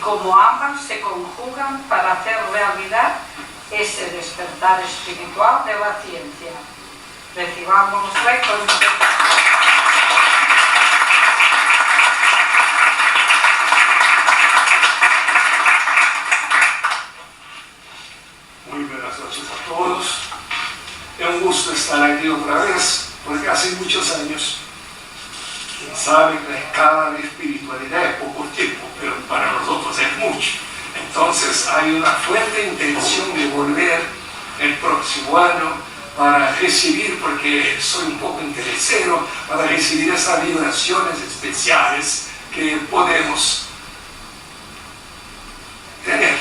cómo ambas se conjugan para hacer realidad ese despertar espiritual de la ciencia. Recibámosle con... Muy buenas noches a todos. Es un gusto estar aquí otra vez, porque hace muchos años, quien sabe que cada espiritualidad es poco tiempo, pero para nosotros es mucho. Entonces hay una fuerte intención de volver el próximo año para recibir, porque soy un poco interesero, para recibir esas vibraciones especiales que podemos tener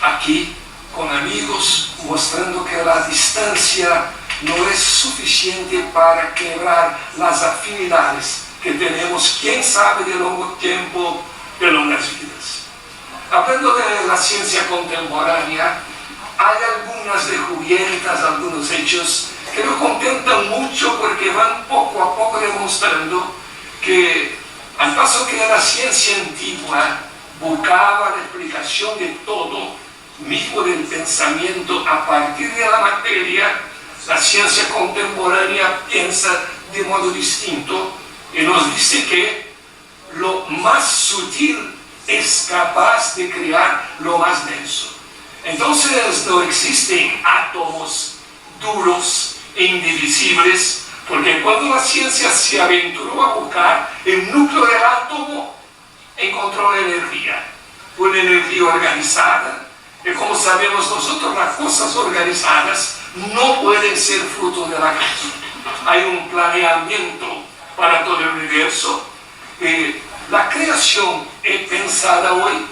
aquí con amigos, mostrando que la distancia no es suficiente para quebrar las afinidades que tenemos, quién sabe, de largo tiempo, de longas vidas. Hablando de la ciencia contemporánea, hay algunas descubiertas, algunos hechos que me contentan mucho porque van poco a poco demostrando que, al paso que la ciencia antigua buscaba la explicación de todo, mismo del pensamiento a partir de la materia, la ciencia contemporánea piensa de modo distinto y nos dice que lo más sutil es capaz de crear lo más denso. Entonces no existen átomos duros e indivisibles, porque cuando la ciencia se aventuró a buscar el núcleo del átomo, encontró la energía, una energía organizada. Y como sabemos nosotros, las cosas organizadas no pueden ser fruto del acaso. Hay un planeamiento para todo el universo. La creación es pensada hoy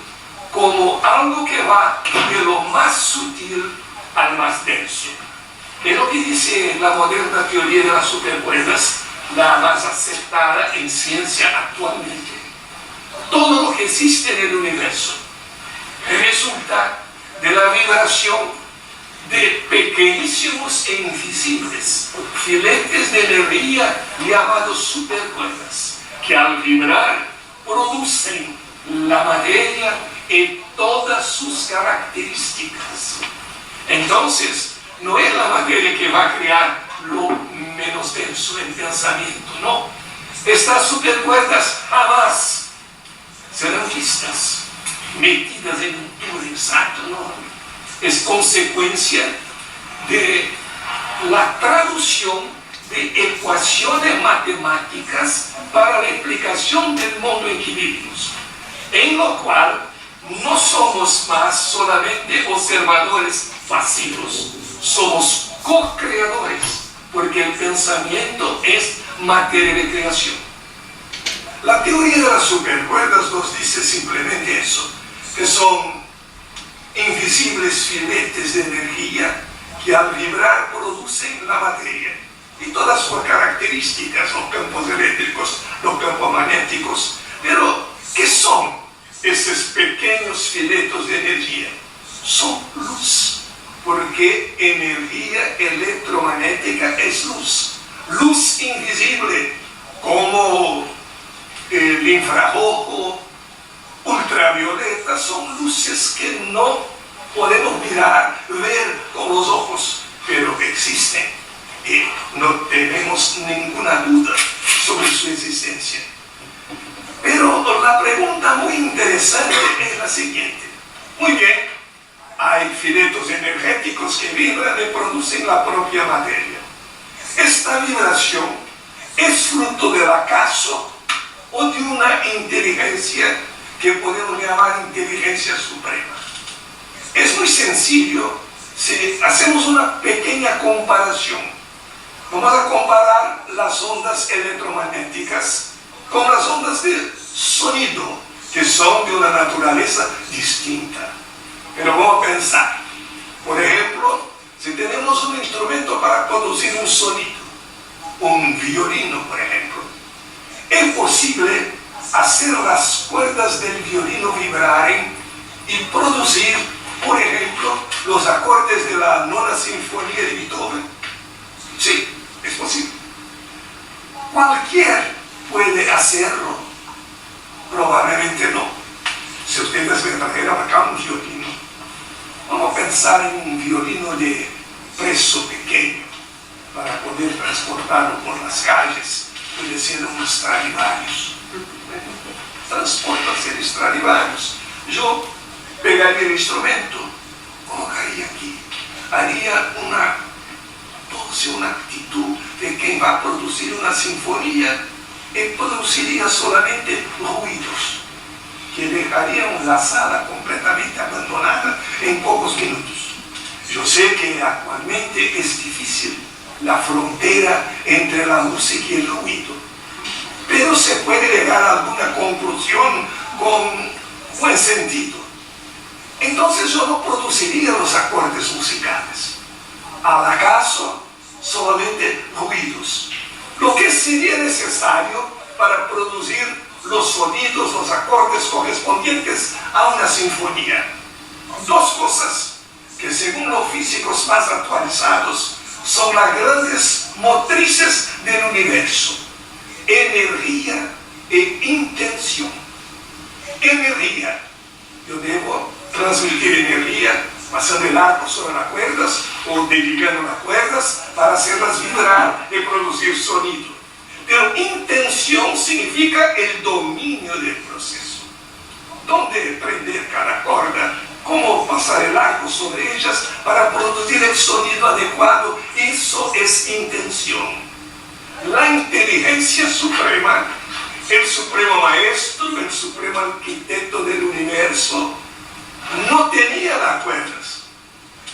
como algo que va de lo más sutil al más denso. Es lo que dice la moderna teoría de las supercuerdas, la más aceptada en ciencia actualmente. Todo lo que existe en el universo resulta de la vibración de pequeñísimos e invisibles filetes de energía llamados supercuerdas, que al vibrar producen la materia y todas sus características. Entonces, no es la materia que va a crear lo menos denso en pensamiento, no. Estas supercuerdas jamás serán vistas, metidas en un tubo exacto, no. Es consecuencia de la traducción de ecuaciones matemáticas para la explicación del mundo en que vivimos, en lo cual no somos más solamente observadores pasivos, somos co-creadores, porque el pensamiento es materia de creación. La teoría de las supercuerdas nos dice simplemente eso, que son invisibles filetes de energía que al vibrar producen la materia y todas sus características, los campos eléctricos, los campos magnéticos. Pero, ¿qué son esos pequeños filetos de energía? Son luz, porque energía electromagnética es luz. Luz invisible, como el infrarrojo, ultravioleta, son luces que no podemos mirar, ver con los ojos, pero existen y no tenemos ninguna duda sobre su existencia. Pero la pregunta muy interesante es la siguiente. Muy bien, hay filetos energéticos que vibran y producen la propia materia. ¿Esta vibración es fruto del acaso o de una inteligencia que podemos llamar inteligencia suprema? Es muy sencillo si hacemos una pequeña comparación. Vamos a comparar las ondas electromagnéticas con las ondas de sonido, que son de una naturaleza distinta. Pero vamos a pensar, por ejemplo, si tenemos un instrumento para producir un sonido, un violino, por ejemplo, es posible hacer las cuerdas del violino vibraren y producir, por ejemplo, los acordes de la Nona Sinfonía de Beethoven. Sí, es posible. Cualquiera puede hacerlo. Probablemente no. Si ustedes me trajeran acá un violino, vamos a pensar en un violino de precio pequeño para poder transportarlo por las calles. Puede ser un Stradivarius. Transporta ser Stradivarius. Yo pegaría el instrumento, colocaría aquí, haría una actitud de quien va a producir una sinfonía y produciría solamente ruidos que dejarían la sala completamente abandonada en pocos minutos. Yo sé que actualmente es difícil la frontera entre la música y el ruido, pero se puede llegar a alguna conclusión con buen sentido. Entonces yo no produciría los acordes musicales. Al acaso, solamente ruidos. Lo que sería necesario para producir los sonidos, los acordes correspondientes a una sinfonía. Dos cosas que según los físicos más actualizados son las grandes motrices del universo: energía e intención. Energía. Yo debo transmitir energía pasando el arco sobre las cuerdas o dedicando las cuerdas para hacerlas vibrar y producir sonido. Pero intención significa el dominio del proceso. ¿Dónde prender cada cuerda? ¿Cómo pasar el arco sobre ellas para producir el sonido adecuado? Eso es intención. La inteligencia suprema, el supremo maestro, el supremo arquitecto del universo, no tenía las cuerdas.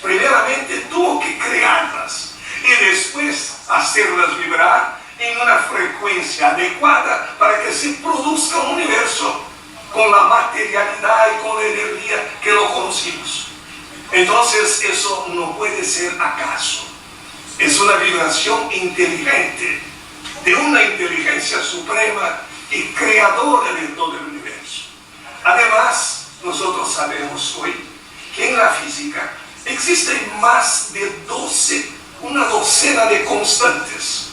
Primeramente tuvo que crearlas y después hacerlas vibrar en una frecuencia adecuada para que se produzca un universo con la materialidad y con la energía que lo conocimos. Entonces eso no puede ser acaso. Es una vibración inteligente de una inteligencia suprema y creadora de todo el universo. Además, nosotros sabemos hoy que en la física existen más de una docena de constantes.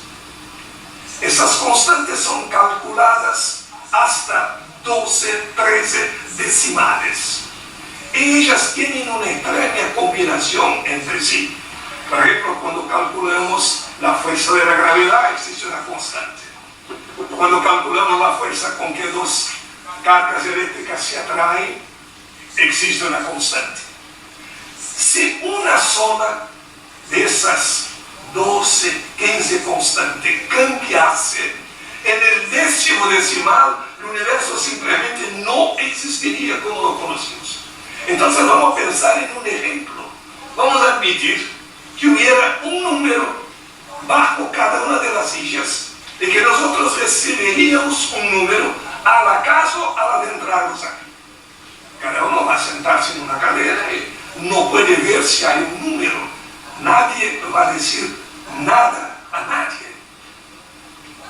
Esas constantes son calculadas hasta 12, 13 decimales. Y ellas tienen una extraña combinación entre sí. Por ejemplo, cuando calculamos la fuerza de la gravedad, existe una constante. Cuando calculamos la fuerza con que dos cargas eléctricas se atraen, existe una constante. Si una sola de esas 12, 15 constantes cambiase en el décimo decimal, el universo simplemente no existiría como lo conocemos. Entonces vamos a pensar en un ejemplo. Vamos a admitir que hubiera un número bajo cada una de las sillas, de que nosotros recibiríamos un número al acaso al adentrarnos aquí. Cada uno va a sentarse en una cadera y no puede ver si hay un número. Nadie va a decir nada a nadie.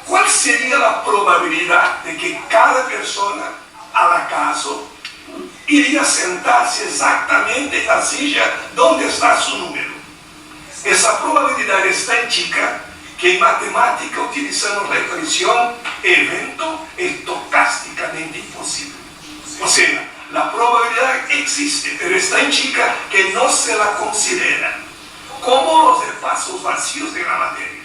¿Cuál sería la probabilidad de que cada persona al acaso iría a sentarse exactamente en la silla donde está su número? Esa probabilidad es tan chica que en matemática utilizamos la expresión evento estocásticamente imposible. O sea, la probabilidad existe, pero es tan chica que no se la considera, como los espacios vacíos de la materia.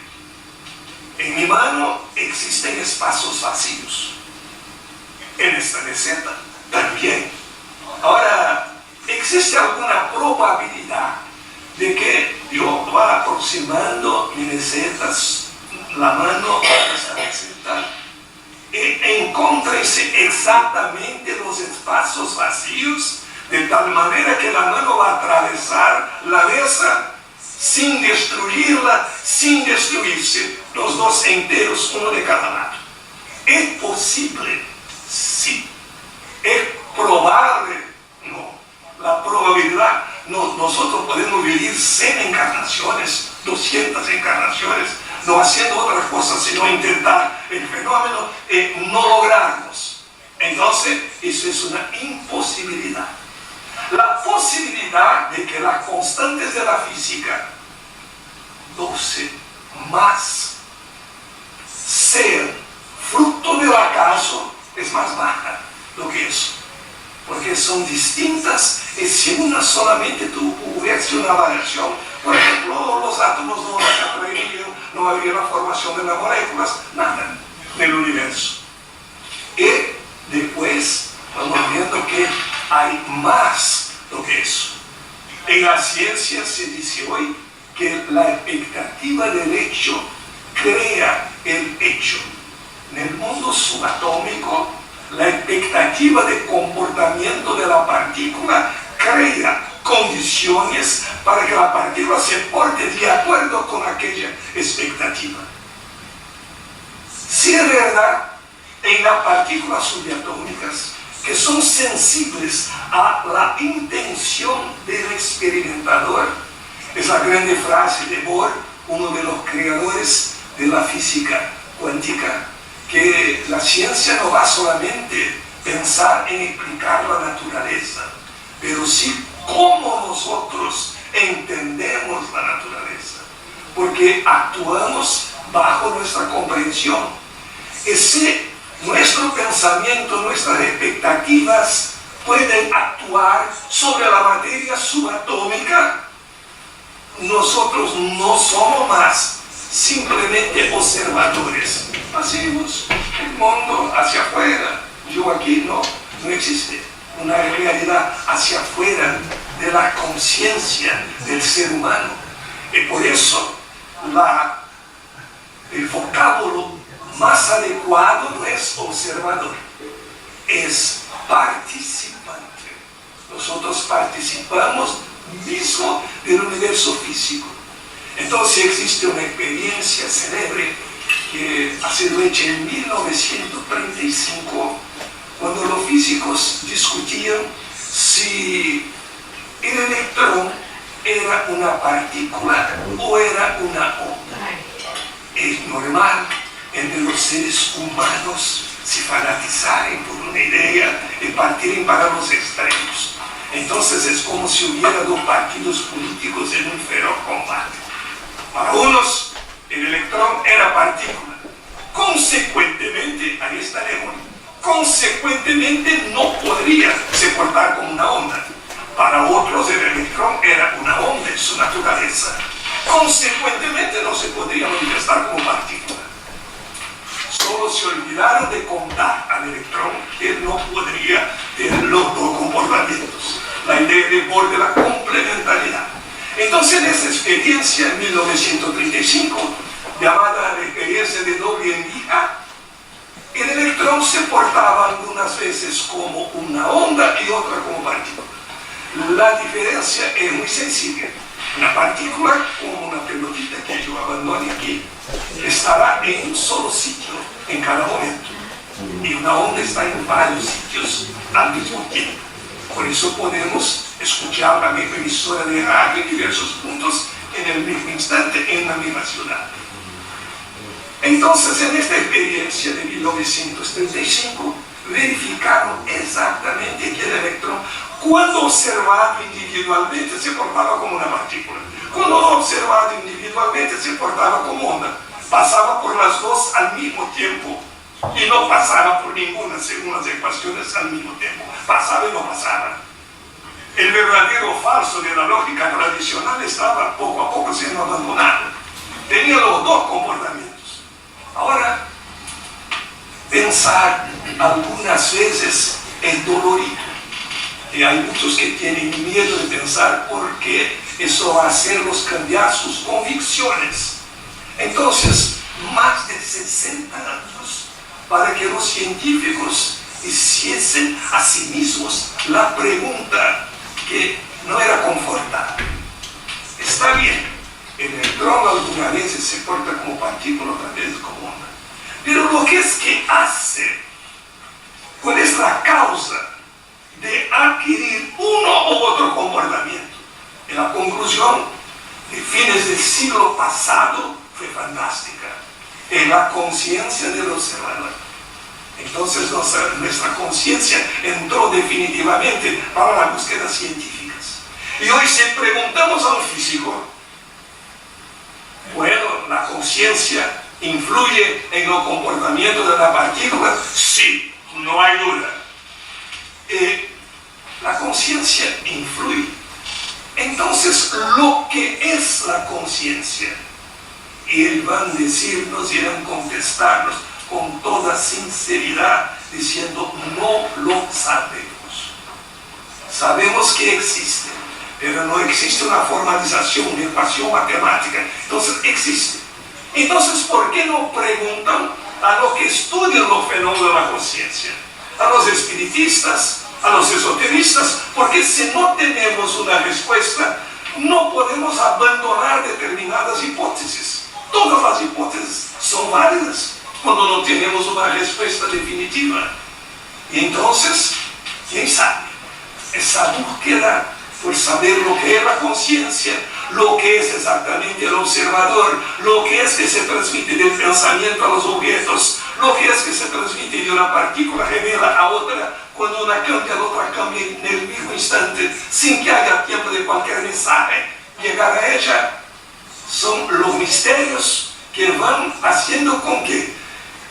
En mi mano existen espacios vacíos. En esta meseta también. Ahora, ¿existe alguna probabilidad de que yo vaya aproximando mi meseta, la mano a esta meseta, y encuéntrense exactamente los espacios vacíos, de tal manera que la mano va a atravesar la mesa sin destruirla, sin destruirse, los dos enteros, uno de cada lado? ¿Es posible? Sí. ¿Es probable? No. La probabilidad, nosotros podemos vivir 100 encarnaciones, 200 encarnaciones, no haciendo otra cosa sino intentar el fenómeno y no lograrnos. Entonces, eso es una imposibilidad. La posibilidad de que las constantes de la física, 12 más, sean fruto del acaso, es más baja do que eso. porque son distintas y si una solamente hubiese una variación, por ejemplo, los átomos no se atraerían, no habría la formación de las moléculas, nada en el universo. Y después vamos viendo que hay más do que eso. En la ciencia se dice hoy que la expectativa del hecho crea el hecho. En el mundo subatómico, la expectativa de comportamiento de la partícula crea condiciones para que la partícula se porte de acuerdo con aquella expectativa. Si es verdad, en las partículas subatómicas, que son sensibles a la intención del experimentador, es la grande frase de Bohr, uno de los creadores de la física cuántica, que la ciencia no va solamente a pensar en explicar la naturaleza, pero sí cómo nosotros entendemos la naturaleza, porque actuamos bajo nuestra comprensión. Y si nuestro pensamiento, nuestras expectativas pueden actuar sobre la materia subatómica, nosotros no somos más simplemente observadores pasivos. El mundo hacia afuera, yo aquí no existe una realidad hacia afuera de la conciencia del ser humano. Y por eso el vocábulo más adecuado no es observador, es participante. Nosotros participamos mismo del universo físico. Entonces existe una experiencia célebre que ha sido hecha en 1935, cuando los físicos discutían si el electrón era una partícula o era una onda. Es normal entre los seres humanos se fanatizaren por una idea y partiren para los extremos. Entonces es como si hubiera dos partidos políticos en un feroz combate. Para unos, el electrón era partícula. Consecuentemente, ahí está el ejemplo, consecuentemente no podría se portar como una onda. Para otros, el electrón era una onda en su naturaleza. Consecuentemente no se podría manifestar como partícula. Solo se olvidaron de contar al electrón que no podría tener los dos comportamientos. La idea de Bohr de la complementariedad. Entonces, en esa experiencia, en 1935, llamada la experiencia de doble envía, el electrón se portaba algunas veces como una onda y otra como partícula. La diferencia es muy sencilla. Una partícula, como una pelotita que yo abandone aquí, estará en un solo sitio en cada momento. Y una onda está en varios sitios al mismo tiempo. Por eso podemos escuchar la misma emisora de radio en diversos puntos en el mismo instante, en la misma ciudad. Entonces, en esta experiencia de 1935, verificaron exactamente que el electrón, cuando observado individualmente, se portaba como una partícula. Cuando no observado individualmente, se portaba como onda. Pasaba por las dos al mismo tiempo y no pasaba por ninguna según las ecuaciones al mismo tiempo. Pasaba y no pasaba. El verdadero o falso de la lógica tradicional estaba poco a poco siendo abandonado. Tenía los dos comportamientos. Ahora, pensar algunas veces es dolorido. Y hay muchos que tienen miedo de pensar porque eso va a hacerlos cambiar sus convicciones. Entonces, más de 60 años para que los científicos hiciesen a sí mismos la pregunta que no era confortable. Está bien, el electrón algunas veces se porta como partícula, otras veces como onda. Pero lo que es que hace, ¿cuál es la causa de adquirir uno u otro comportamiento? Y la conclusión de fines del siglo pasado fue fantástica. En la conciencia del observador. Entonces nuestra conciencia entró definitivamente para las búsquedas científicas. Y hoy si preguntamos a un físico, bueno, ¿la conciencia influye en los comportamientos de la partícula? Sí, no hay duda. La conciencia influye. Entonces, lo que es la conciencia, ellos van a decirnos y van a contestarnos con toda sinceridad, diciendo, no lo sabemos. Sabemos que existe, pero no existe una formalización, una ecuación matemática. Entonces, existe. Entonces, ¿por qué no preguntan a los que estudian los fenómenos de la conciencia? A los espiritistas, a los esoteristas, porque si no tenemos una respuesta, no podemos abandonar determinadas hipótesis. Todas las hipótesis son válidas cuando no tenemos una respuesta definitiva. Y entonces, ¿quién sabe? Esa búsqueda por saber lo que es la conciencia, lo que es exactamente el observador, lo que es que se transmite del pensamiento a los objetos, lo que es que se transmite de una partícula gemela a otra, cuando una cambia, la otra cambia en el mismo instante, sin que haya tiempo de cualquier mensaje llegar a ella, son los misterios que van haciendo con que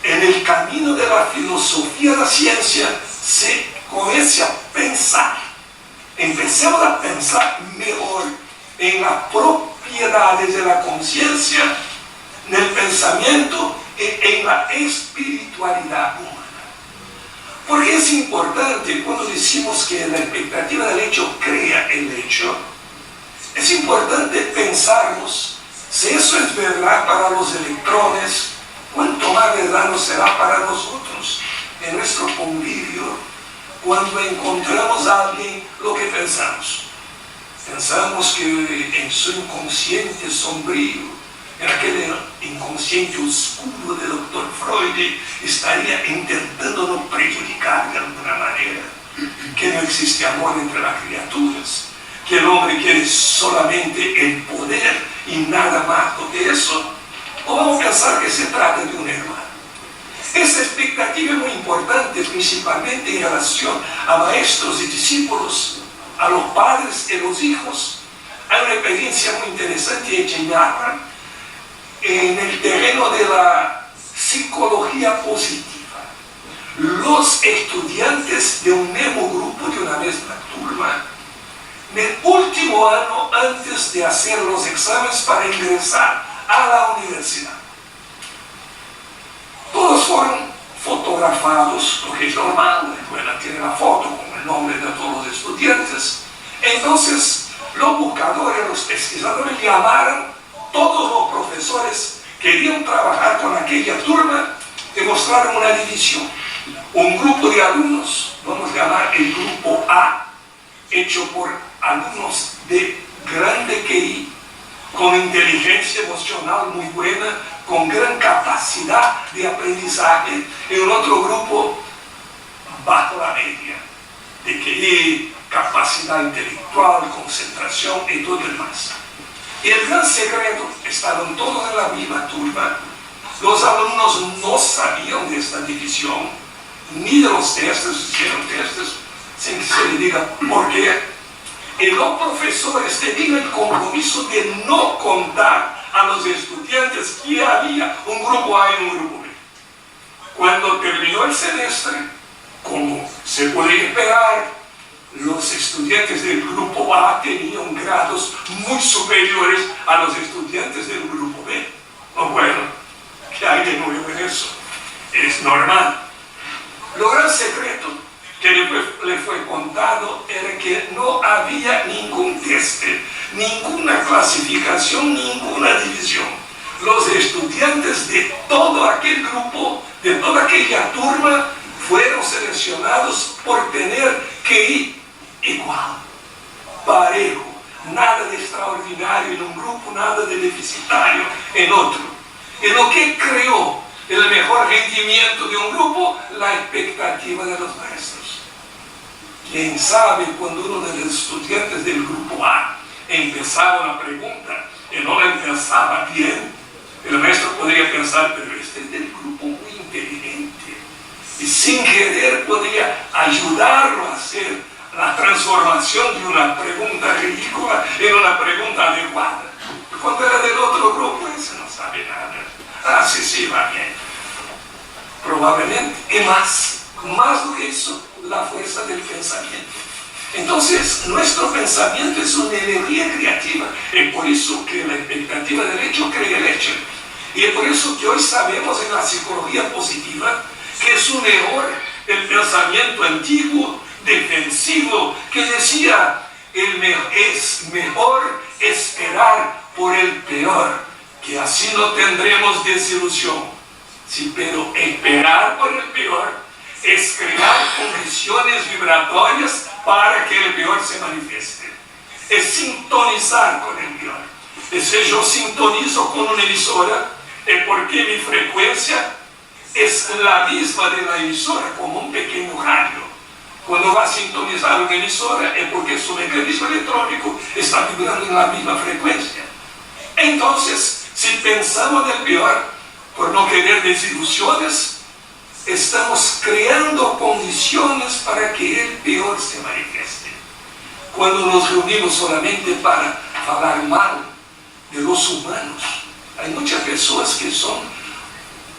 en el camino de la filosofía de la ciencia se comience a pensar. Empecemos a pensar mejor en las propiedades de la conciencia, en el pensamiento y en la espiritualidad humana. Porque es importante cuando decimos que la expectativa del hecho crea el hecho, es importante pensarnos si eso es verdad para los electrones, cuánto más verdad nos será para nosotros en nuestro convivio. Cuando encontramos a alguien, lo que pensamos. Pensamos que en su inconsciente sombrío, en aquel inconsciente oscuro del Dr. Freud, estaría intentando no perjudicar de alguna manera, que no existe amor entre las criaturas, que el hombre quiere solamente el poder y nada más do que eso. O vamos a pensar que se trata de un hermano. Esa expectativa es muy importante, principalmente en relación a maestros y discípulos, a los padres y los hijos. Hay una experiencia muy interesante hecha en Harvard, en el terreno de la psicología positiva. Los estudiantes de un mismo grupo, de una misma turma, en el último año antes de hacer los exámenes para ingresar a la universidad, todos fueron fotografados, lo que es normal, la escuela tiene la foto con el nombre de todos los estudiantes. Entonces, los buscadores, los pesquisadores llamaron, todos los profesores querían trabajar con aquella turma, demostraron una división. Un grupo de alumnos, vamos a llamar el grupo A, hecho por alumnos de grande QI, con inteligencia emocional muy buena, con gran capacidad de aprendizaje, y un otro grupo bajo la media, de QI, capacidad intelectual, concentración y todo el demás. Y el gran secreto, estaban todos en la misma turma, los alumnos no sabían de esta división, ni de los testes, hicieron testes sin que se les diga por qué. Y los profesores tenían el compromiso de no contar a los estudiantes que había un grupo A y un grupo B. Cuando terminó el semestre, como se podía esperar, los estudiantes del grupo A tenían grados muy superiores a los estudiantes del grupo B. Bueno, ¿qué hay de nuevo en eso? Es normal. Lo gran secreto que le fue contado era que no había ningún teste, ninguna clasificación, ninguna división. Los estudiantes de todo aquel grupo, de toda aquella turma, fueron seleccionados por tener QI igual, parejo, nada de extraordinario en un grupo, nada de deficitario en otro. Y lo que creó el mejor rendimiento de un grupo, la expectativa de los maestros. Quién sabe, cuando uno de los estudiantes del grupo A empezaba una pregunta y no la empezaba bien, el maestro podría pensar, pero este es del grupo muy inteligente, y sin querer podría ayudarlo a hacer la transformación de una pregunta ridícula en una pregunta adecuada. Cuando era del otro grupo, ese no sabe nada. Ah, sí, va bien. Probablemente, y más do que eso, la fuerza del pensamiento. Entonces, nuestro pensamiento es una energía creativa. Es por eso que la expectativa del hecho crea el hecho. Y es por eso que hoy sabemos en la psicología positiva que es un error el pensamiento antiguo, defensivo, que decía, es mejor esperar por el peor, que así no tendremos desilusión. Sí, pero esperar por el peor es crear condiciones vibratorias para que el peor se manifieste. Es sintonizar con el peor. Es decir, yo sintonizo con una emisora, es porque mi frecuencia es la misma de la emisora, como un pequeño radio. Cuando va a sintonizar una emisora es porque su mecanismo electrónico está vibrando en la misma frecuencia. Entonces, si pensamos en el peor, por no querer desilusiones, estamos creando condiciones para que el peor se manifieste. Cuando nos reunimos solamente para hablar mal de los humanos, hay muchas personas que son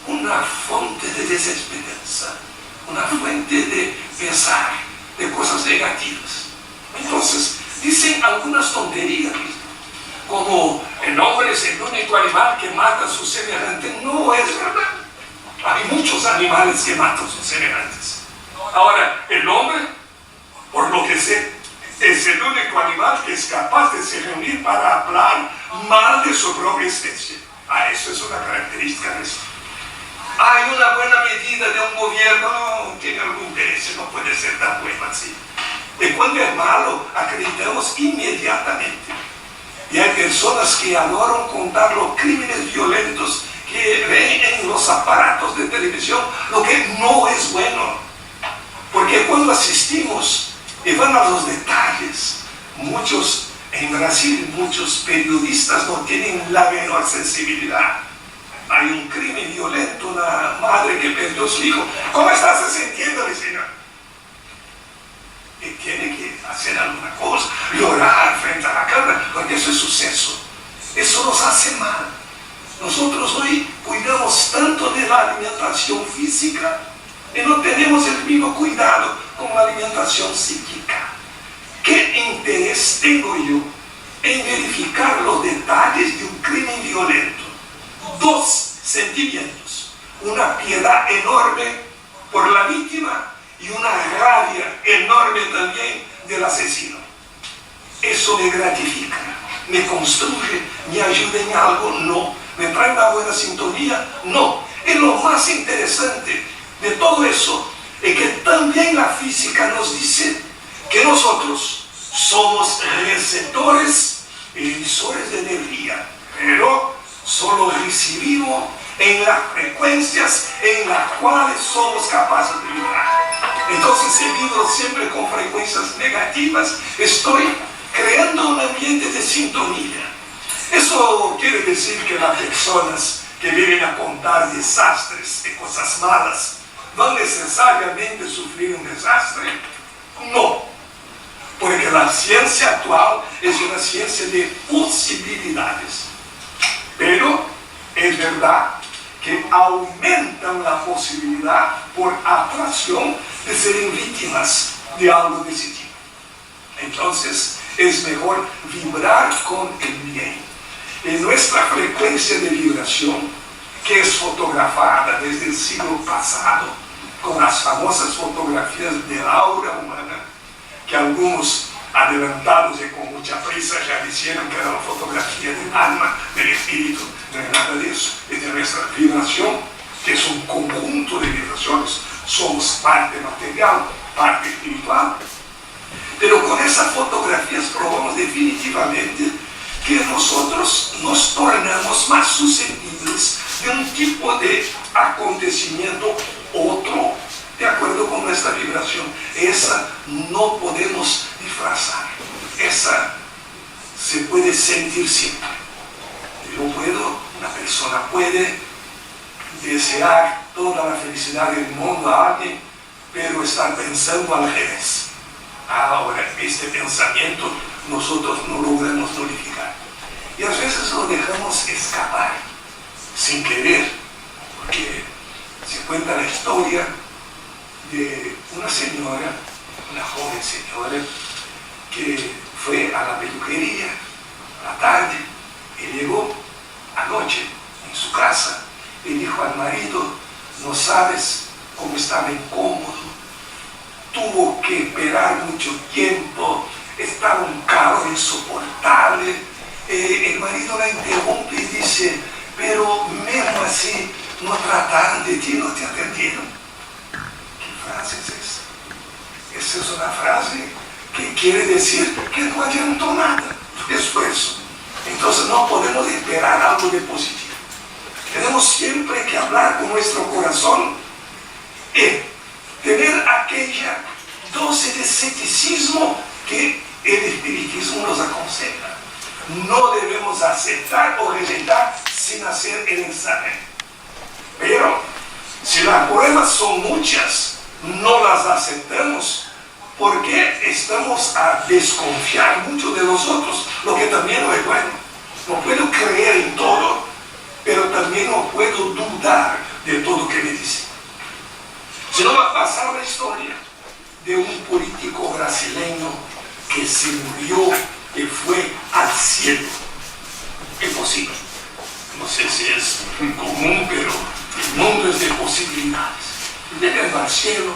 una fuente de desesperanza, una fuente de pesar, de cosas negativas. Entonces, dicen algunas tonterías, como el hombre es el único animal que mata a sus semejantes. No es verdad. Hay muchos animales que matan a sus semejantes. Ahora, el hombre, por lo que sé, es el único animal que es capaz de se reunir para hablar mal de su propia especie. Eso es una característica de eso. Hay una buena medida de un gobierno, no tiene algún interés, no puede ser tan bueno así. De cuando es malo, acreditamos inmediatamente. Y hay personas que adoran contar los crímenes violentos que ven en los aparatos de televisión, lo que no es bueno. Porque cuando asistimos y van a los detalles, muchos, en Brasil, muchos periodistas no tienen la menor sensibilidad. Hay un crimen violento, una madre que perdió a su hijo. ¿Cómo estás sintiendo, mi señor? Y tiene que hacer alguna cosa, llorar frente a la cámara, porque eso es suceso. Eso nos hace mal. Nosotros hoy cuidamos tanto de la alimentación física y no tenemos el mismo cuidado con la alimentación psíquica. ¿Qué interés tengo yo en verificar los detalles de un crimen violento? Dos sentimientos: una piedad enorme por la víctima y una rabia enorme también del asesino. Eso me gratifica, me construye, me ayuda en algo, no. Me trae una buena sintonía, no. Y lo más interesante de todo eso es que también la física nos dice que nosotros somos receptores y emisores de energía, pero solo recibimos en las frecuencias en las cuales somos capaces de vibrar. Entonces, si vibro siempre con frecuencias negativas, estoy creando un ambiente de sintonía. Eso quiere decir que las personas que vienen a contar desastres y cosas malas van necesariamente a sufrir un desastre. No, porque la ciencia actual es una ciencia de posibilidades. Pero es verdad que aumentan la posibilidad por atracción de ser víctimas de algo de ese tipo. Entonces, es mejor vibrar con el bien. En nuestra frecuencia de vibración, que es fotografada desde el siglo pasado, con las famosas fotografías del aura humana, que algunos adelantados y con mucha prisa ya dijeron que era la fotografía del alma, del espíritu. No es nada de eso, es de nuestra vibración, que es un conjunto de vibraciones. Somos parte material, parte espiritual. Pero con esas fotografías probamos definitivamente que nosotros nos tornamos más susceptibles de un tipo de acontecimiento otro, de acuerdo con nuestra vibración. Esa no podemos disfrazar, esa se puede sentir siempre. Una persona puede desear toda la felicidad del mundo a alguien, pero estar pensando al revés. Ahora, este pensamiento nosotros no logramos modificar. Y a veces lo dejamos escapar, sin querer, porque se cuenta la historia de una señora, una joven señora, que fue a la peluquería a la tarde y llegó anoche en su casa y dijo al marido, no sabes cómo estaba incómodo, tuvo que esperar mucho tiempo, estaba un calor insoportable. El marido la interrumpe y dice, pero mismo así no trataron de ti, no te atendieron. ¿Qué frase es esa? Esa es una frase que quiere decir que no adiantó nada de esfuerzo. Entonces no podemos esperar algo de positivo. Tenemos siempre que hablar con nuestro corazón y tener aquella dosis de escepticismo que el espiritismo nos aconseja. No debemos aceptar o rejeitar sin hacer el examen. Pero si las pruebas son muchas, no las aceptamos porque estamos a desconfiar mucho de nosotros, lo que también no es bueno. No puedo creer en todo, pero también no puedo dudar de todo que me dicen. Si no va a pasar la historia de un político brasileño que se murió y fue al cielo. Imposible. No sé si es común, pero el mundo es de posibilidades. Llegando al cielo,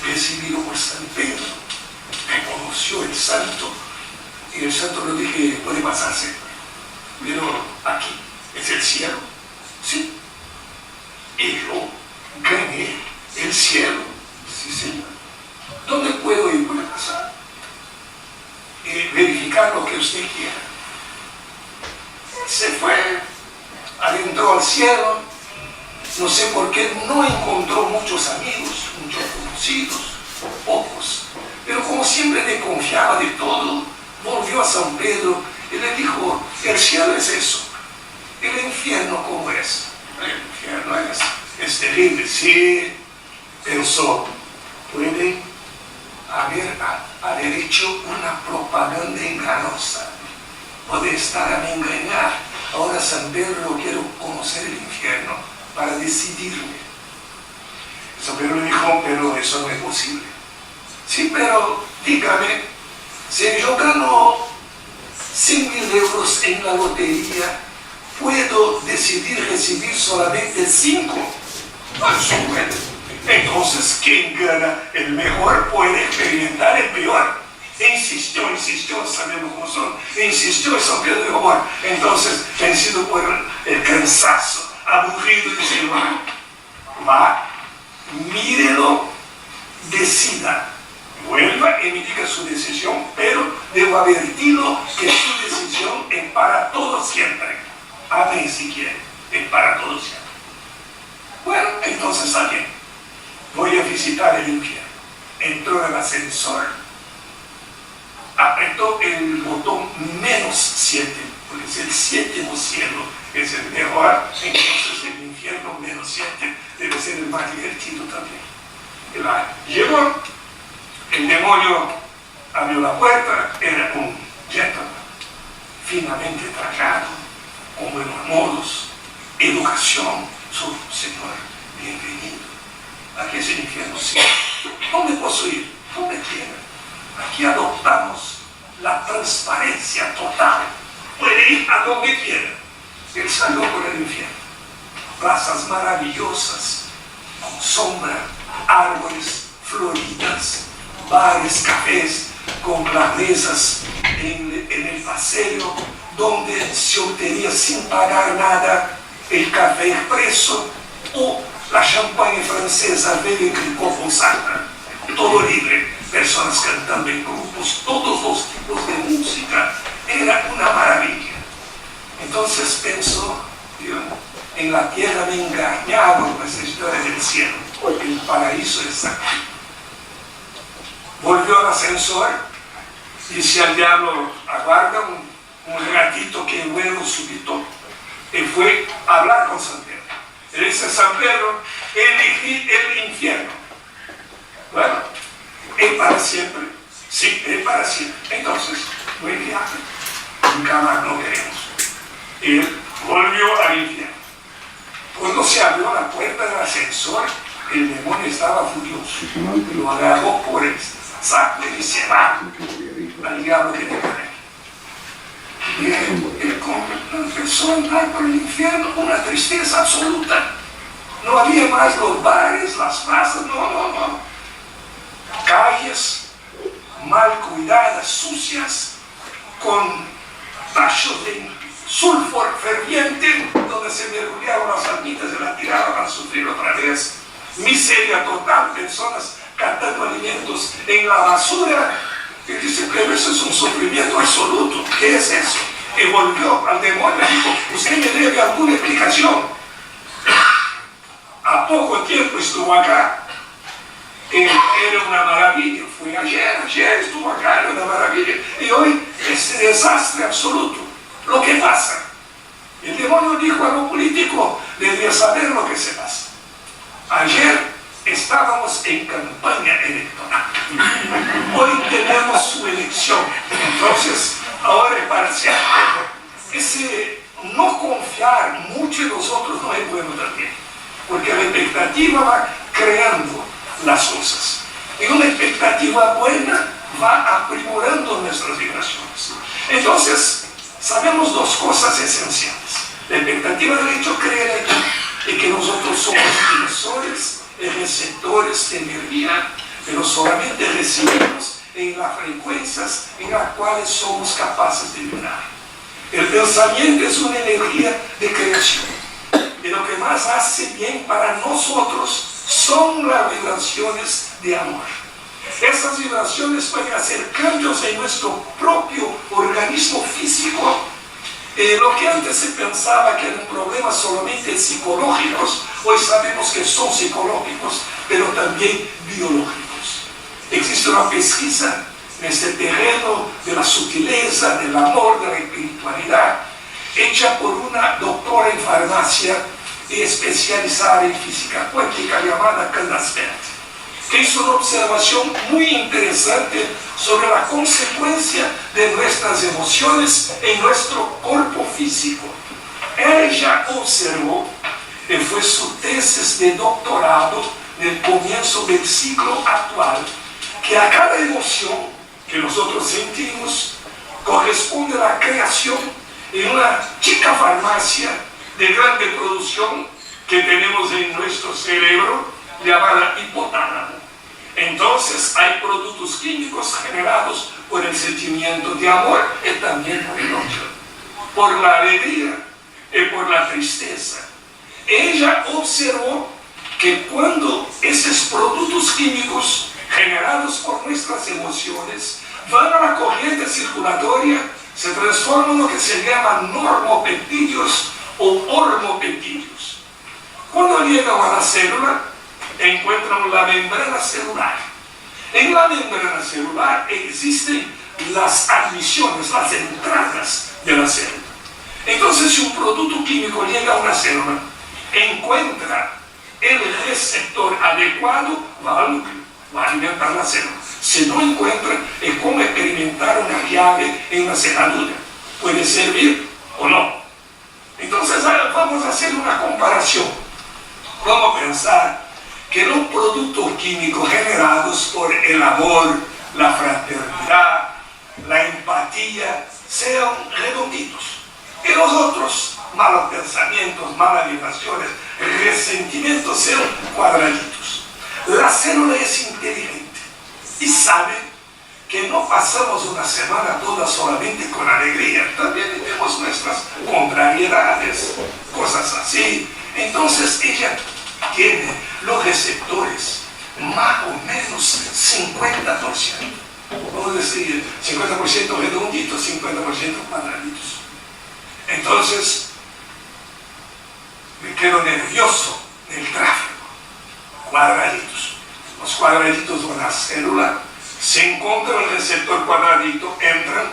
recibido por San Pedro, reconoció el santo, y el santo le dije, puede pasarse, pero aquí es el cielo. Sí. Y yo gané el cielo. Sí, señor. ¿Dónde puedo ir por pasar? Verificar lo que usted quiera. Se fue, adentró al cielo, no sé por qué no encontró muchos amigos, muchos conocidos, pocos, pero como siempre desconfiaba de todo, volvió a San Pedro y le dijo, el cielo es eso, el infierno ¿cómo es? El infierno es terrible, sí, pensó, puede haber hecho una propaganda engañosa, puede estar a me engañar. Ahora San Pedro quiero conocer el infierno para decidirme. San Pedro le dijo, pero eso no es posible. Sí, pero dígame, si yo gano 100.000 euros en la lotería, ¿puedo decidir recibir solamente 5? No, eso puede. Entonces, quien gana el mejor puede experimentar el peor. Insistió, sabemos cómo son. Insistió y San Pedro dijo, bueno, entonces, vencido por el cansazo, aburrido, dice, va, mírelo, decida, vuelva y me diga su decisión, pero debo advertirlo que su decisión es para todos siempre. Amén si quiere, es para todos siempre. Bueno, entonces está bien. Voy a visitar el infierno. Entró en el ascensor, apretó el botón -7, porque si el 7 cielo es el mejor, entonces el infierno -7 debe ser el más divertido también. Llegó, el demonio abrió la puerta, era un gentleman, finamente trajado, con buenos modos, educación, su señor, bienvenido. Aquí es el infierno, sí. ¿Dónde puedo ir? Donde quiera. Aquí adoptamos la transparencia total. Puede ir a donde quiera. Él salió por el infierno. Plazas maravillosas, con sombra, árboles, floridas, bares, cafés, con las mesas en el paseo, donde se obtenía sin pagar nada el café expreso o la champagne francesa bebe con salsa, todo libre, personas cantando en grupos, todos los tipos de música, era una maravilla. Entonces pensó, Dios, en la tierra me engañaban con esta historia del cielo, el paraíso es aquí. Volvió al ascensor, dice al diablo, aguarda un ratito que luego súbito, y fue a hablar con San Pedro. Le dice San Pedro, elegí el infierno. Bueno, es para siempre. Sí, es para siempre. Entonces, buen viaje. Nunca más nos veremos. Él volvió al infierno. Cuando se abrió la puerta del ascensor, el demonio estaba furioso. Lo agarró por el saco y dice, va, al diablo que te cae. Y él empezó a andar por el infierno con una tristeza absoluta. No había más los bares, las plazas, no. Calles mal cuidadas, sucias, con tachos de sulfur ferviente, donde se mergulhaban las almitas y la tiraban a sufrir otra vez. Miseria total, personas catando alimentos en la basura. Y dice, pero eso es un sufrimiento absoluto. ¿Qué es eso? Y volvió al demonio y dijo, usted me debe alguna explicación. A poco tiempo estuvo acá. Era una maravilla. Fue ayer estuvo acá, era una maravilla. Y hoy es desastre absoluto. Lo que pasa. El demonio dijo a lo político, debía saber lo que se pasa. Ayer estábamos en campaña electoral. Hoy tenemos su elección. Entonces, ahora es parcial. Ese no confiar mucho en nosotros no es bueno también. Porque la expectativa va creando las cosas. Y una expectativa buena va aprimorando nuestras vibraciones. Entonces, sabemos dos cosas esenciales. La expectativa del hecho crea el hecho. Y que nosotros somos emisores y receptores de energía, pero solamente recibimos en las frecuencias en las cuales somos capaces de vibrar. El pensamiento es una energía de creación. Y lo que más hace bien para nosotros son las vibraciones de amor. Esas vibraciones pueden hacer cambios en nuestro propio organismo físico. Lo que antes se pensaba que eran problemas solamente psicológicos, hoy sabemos que son psicológicos, pero también biológicos. Existe una pesquisa en este terreno de la sutileza, del amor, de la espiritualidad, hecha por una doctora en farmacia especializada en física cuántica llamada Candace Pert, que hizo una observación muy interesante sobre la consecuencia de nuestras emociones en nuestro cuerpo físico. Ella observó, que fue su tesis de doctorado en el comienzo del siglo actual, que a cada emoción que nosotros sentimos corresponde la creación en una chica farmacia de grande producción que tenemos en nuestro cerebro, llamada hipotálamo. Entonces hay productos químicos generados por el sentimiento de amor y también por el odio, por la alegría y por la tristeza. Ella observó que cuando esos productos químicos generados por nuestras emociones van a la corriente circulatoria, se transforman en lo que se llaman normopeptídeos o hormopeptídeos. Cuando llegan a la célula, encuentran la membrana celular. En la membrana celular existen las admisiones, las entradas de la célula. Entonces, si un producto químico llega a una célula, encuentra el receptor adecuado, va a alimentar la célula. Si no encuentra, es como experimentar una llave en una cerradura. Puede servir o no. Entonces, vamos a hacer una comparación. Vamos a pensar que los productos químicos generados por el amor, la fraternidad, la empatía, sean redonditos. Y los otros malos pensamientos, malas vibraciones, resentimientos sean cuadraditos. La célula es inteligente y sabe que no pasamos una semana toda solamente con alegría. También tenemos nuestras contrariedades, cosas así. Entonces ella tiene los receptores más o menos 50%. Vamos a decir 50% redonditos, 50% cuadraditos. Entonces me quedo nervioso del tráfico. Cuadraditos. Los cuadraditos van a la célula. Si encuentran el receptor cuadradito, entran.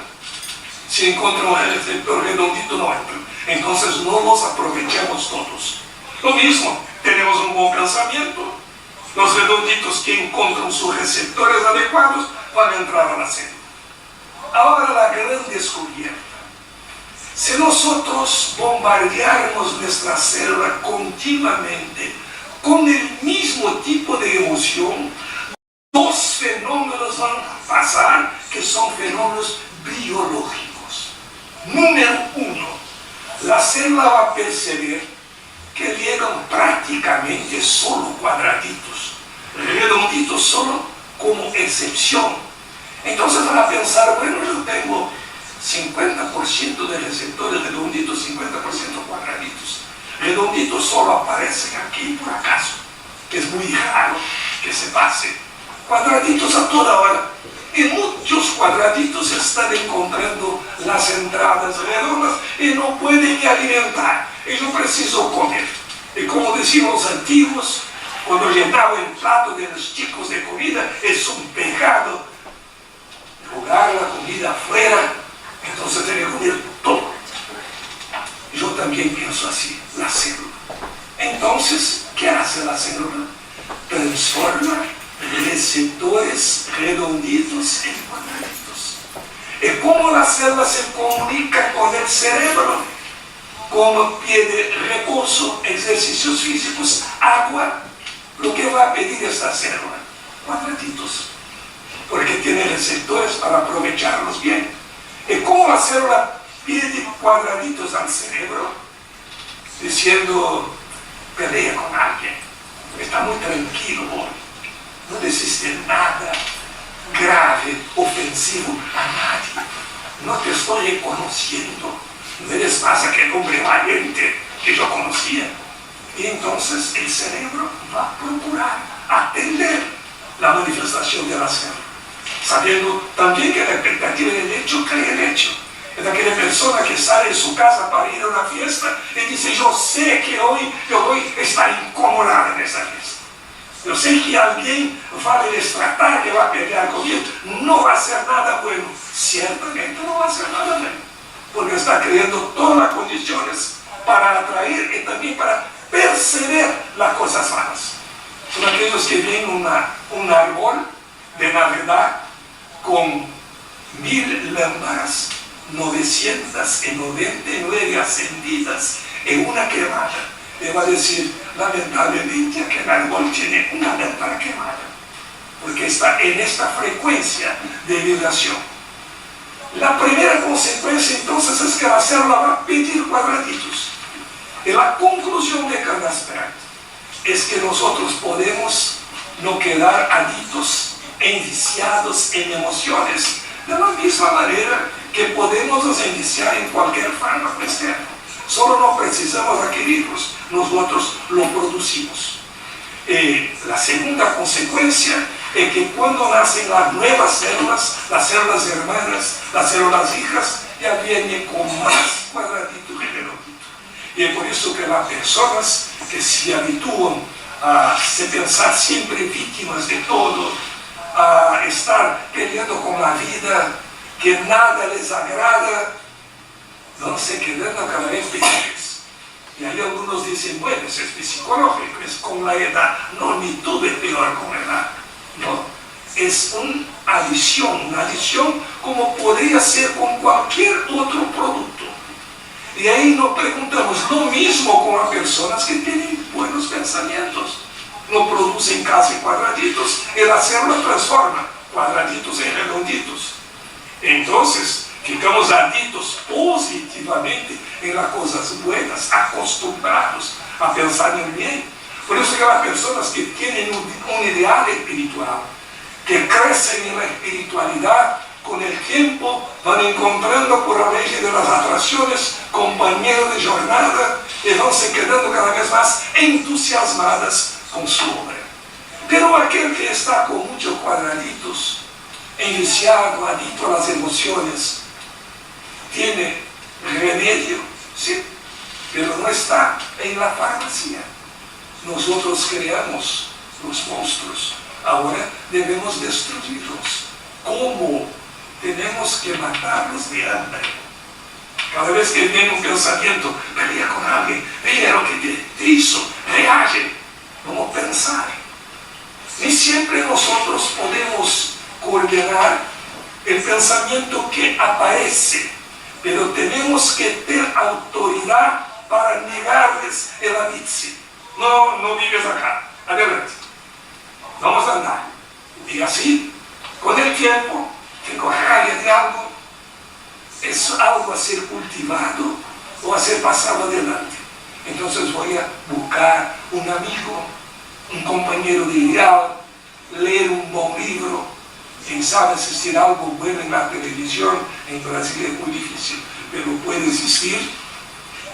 Si encuentran el receptor redondito, no entran. Entonces no los aprovechamos todos. Lo mismo, tenemos un buen pensamiento. Los redonditos que encuentran sus receptores adecuados van a entrar a la célula. Ahora la gran descubierta. Si nosotros bombardeáramos nuestra célula continuamente con el mismo tipo de emoción, dos fenómenos van a pasar que son fenómenos perceber que llegan prácticamente solo cuadraditos, redonditos solo como excepción. Entonces van a pensar, bueno, yo tengo 50% de receptores redonditos, 50% cuadraditos. Redonditos solo aparecen aquí por acaso, que es muy raro que se pase. Cuadraditos a toda hora. Y muchos cuadraditos están encontrando las entradas redondas y no pueden ni alimentar. Y yo preciso comer. Y como decían los antiguos, cuando llenaban el plato de los chicos de comida, es un pecado jugar la comida afuera, entonces tiene que comer todo. Yo también pienso así, la célula. Entonces, ¿qué hace la célula? Transforma receptores redonditos en cuadraditos. ¿Y cómo la célula se comunica con el cerebro? Como pide reposo, ejercicios físicos, agua, lo que va a pedir esta célula, cuadraditos, porque tiene receptores para aprovecharlos bien. ¿Y cómo la célula pide cuadraditos al cerebro? Diciendo, pelea con alguien, está muy tranquilo hoy, no existe nada grave, ofensivo a nadie, no te estoy reconociendo, no eres más aquel hombre valiente que yo conocía. Y entonces el cerebro va a procurar atender la manifestación de la célula, sabiendo también que la expectativa del hecho crea el hecho. Es aquella persona que sale de su casa para ir a una fiesta y dice, yo sé que hoy yo voy a estar incomodada en esa fiesta. Yo sé que alguien va a destratar, que va a pelear conmigo, no va a hacer nada bueno. Ciertamente no va a hacer nada bueno, porque está creando todas las condiciones para atraer y también para perceber las cosas malas. Son aquellos que ven un árbol de Navidad con 1000 lámparas, 999 encendidas y una quemada. Le va a decir, lamentablemente, que el árbol tiene una lámpara quemada, porque está en esta frecuencia de vibración. La primera consecuencia entonces es que la célula va a pedir cuadraditos. Y la conclusión de cada aspecto es que nosotros podemos no quedar adictos, enviciados en emociones, de la misma manera que podemos nos enviciar en cualquier fármaco externo. Solo no precisamos adquirirlos, nosotros lo producimos. La segunda consecuencia es que cuando nacen las nuevas células, las células hermanas, las células hijas, ya vienen con más cuadraditos y redonditos. Y es por eso que las personas que se habitúan a se pensar siempre víctimas de todo, a estar peleando con la vida, que nada les agrada, van se quedando cada vez peores. Y hay algunos dicen, bueno, eso es psicológico, es con la edad. No, ni todo es peor con la edad. No, es una adición como podría ser con cualquier otro producto. Y ahí nos preguntamos, lo mismo con las personas que tienen buenos pensamientos. No producen casi cuadraditos y la célula transforma cuadraditos en redonditos. Entonces, ficamos adictos positivamente en las cosas buenas, acostumbrados a pensar en bien. Por eso que las personas que tienen un ideal espiritual, que crecen en la espiritualidad, con el tiempo van encontrando por la ley de las atracciones compañeros de jornada y van se quedando cada vez más entusiasmadas con su obra. Pero aquel que está con muchos cuadraditos, enviciado, adicto a las emociones, tiene remedio, sí, pero no está en la farmacia. Nosotros creamos los monstruos, ahora debemos destruirlos. ¿Cómo? Tenemos que matarlos de hambre. Cada vez que viene un pensamiento, pelea con alguien, mira lo que te hizo, reage. Vamos a pensar. Ni siempre nosotros podemos coordinar el pensamiento que aparece, pero tenemos que tener autoridad para negarles el avance. No, no vives acá, adelante. Vamos a andar. Y así, con el tiempo, tengo rabia de algo, es algo a ser cultivado o a ser pasado adelante. Entonces voy a buscar un amigo, un compañero de ideal, leer un buen libro. Quien sabe asistir a algo bueno en la televisión, en Brasil es muy difícil, pero puede existir.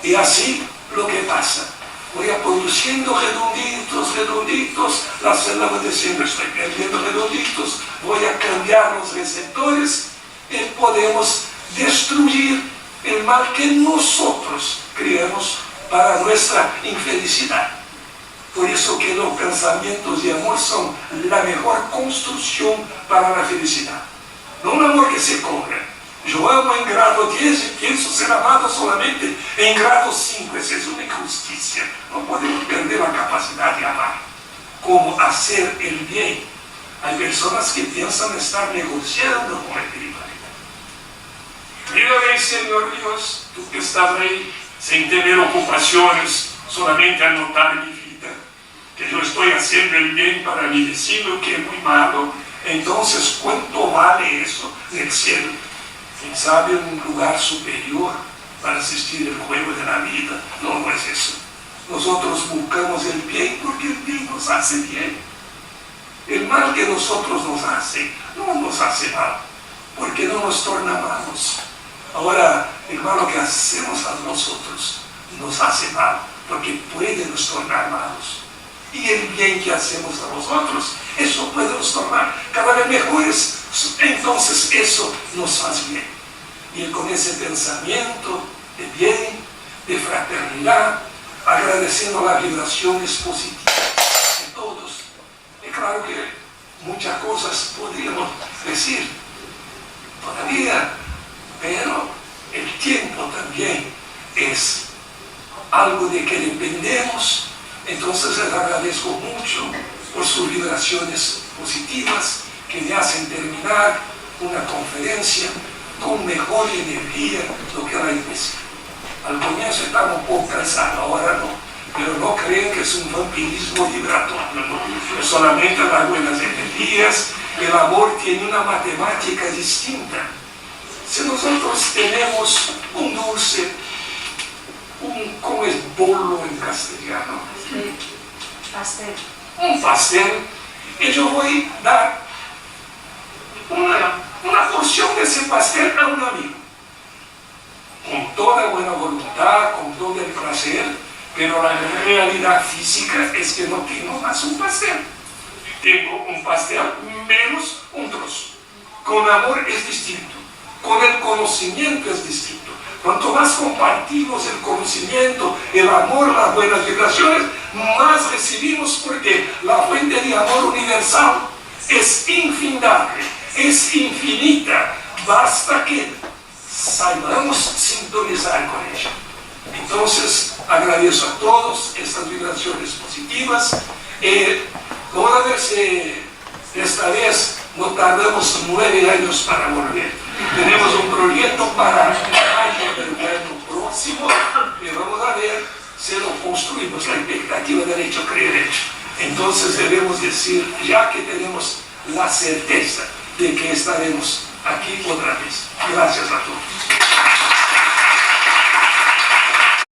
Y así lo que pasa. Voy a produciendo redonditos, la célula de siempre estoy perdiendo redonditos, voy a cambiar los receptores y podemos destruir el mal que nosotros creamos para nuestra infelicidad. Por eso que los pensamientos de amor son la mejor construcción para la felicidad. No un amor que se cobra. Yo amo en grado 10 y pienso ser amado solamente en grado 5. Esa es una injusticia. No podemos perder la capacidad de amar. Como hacer el bien. Hay personas que piensan estar negociando con la espiritualidad. Mírame, Señor Dios, tú que estás ahí, sin tener ocupaciones, solamente anotar mi vida, que yo estoy haciendo el bien para mi vecino que es muy malo. Entonces, ¿cuánto vale eso en el cielo? ¿Quién sabe un lugar superior para asistir al juego de la vida? No, no es eso. Nosotros buscamos el bien porque el bien nos hace bien. El mal que nosotros nos hace, no nos hace mal, porque no nos torna malos. Ahora, el mal que hacemos a nosotros nos hace mal, porque puede nos tornar malos. Y el bien que hacemos a nosotros, eso puede nos tornar cada vez mejores. Entonces eso nos hace bien. Y con ese pensamiento de bien, de fraternidad, agradeciendo las vibraciones positivas de todos. Es claro que muchas cosas podríamos decir todavía, pero el tiempo también es algo de que dependemos. Entonces les agradezco mucho por sus vibraciones positivas que me hacen terminar una conferencia con mejor energía de lo que la iglesia. Al comienzo estaba un poco cansado, ahora no. Pero no creen que es un vampirismo vibratorio, no. Es solamente las buenas energías. El amor tiene una matemática distinta. Si nosotros tenemos un dulce, ¿cómo es bolo en castellano? Sí, pastel. Un pastel, y yo voy a dar una porción de ese pastel a un amigo. Con toda buena voluntad, con todo el placer, pero la realidad física es que no tengo más un pastel. Tengo un pastel menos un trozo. Con amor es distinto. Con el conocimiento es distinto. Cuanto más compartimos el conocimiento, el amor, las buenas vibraciones, más recibimos, porque la fuente de amor universal es infinable, es infinita. Basta que saibamos sintonizar con ella. Entonces, agradezco a todos estas vibraciones positivas. Vamos a ver si esta vez no tardamos 9 años para volver. Tenemos un proyecto para mayo del año próximo y vamos a ver si lo construimos, la expectativa del hecho crea el hecho. Entonces debemos decir, ya que tenemos la certeza de que estaremos aquí otra vez. Gracias a todos.